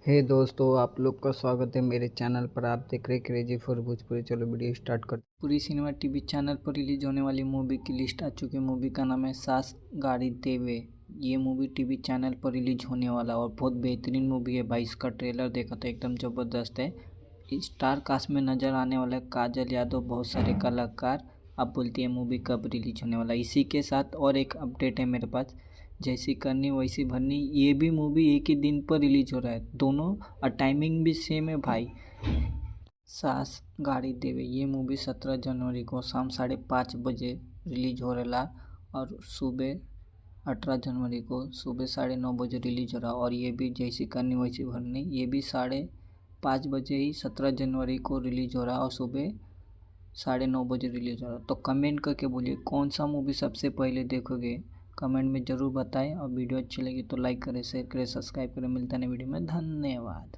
हे दोस्तों, आप लोग का स्वागत है मेरे चैनल पर। आप देख रहे क्रेजी फॉर भोजपुरी। चलो वीडियो स्टार्ट कर। पूरी सिनेमा टीवी चैनल पर रिलीज होने वाली मूवी की लिस्ट आ चुकी है। मूवी का नाम है सास गाड़ी देवे। ये मूवी टीवी चैनल पर रिलीज होने वाला और बहुत बेहतरीन मूवी है भाई। इसका ट्रेलर देखा तो एकदम ज़बरदस्त है। स्टार कास्ट में नज़र आने वाला है काजल यादव, बहुत सारे कलाकार। आप बोलती है मूवी कब रिलीज होने वाला है। इसी के साथ और एक अपडेट है मेरे पास, जैसी करनी वैसी भरनी। ये भी मूवी एक ही दिन पर रिलीज हो रहा है दोनों, और टाइमिंग भी सेम है भाई। सास गाड़ी देवे ये मूवी 17 जनवरी को शाम 5:30 बजे रिलीज हो रहा, और सुबह 18 जनवरी को सुबह 9:30 बजे रिलीज हो रहा। और ये भी जैसी करनी वैसी भरनी, ये भी 5:30 बजे ही 17 जनवरी को रिलीज हो रहा और सुबह 9:30 बजे रिलीज हो रहा। तो कमेंट करके बोलिए कौन सा मूवी सबसे पहले देखोगे। कमेंट में ज़रूर बताएं, और वीडियो अच्छी लगी तो लाइक करें, शेयर करें, सब्सक्राइब करें। मिलता है नई वीडियो में। धन्यवाद।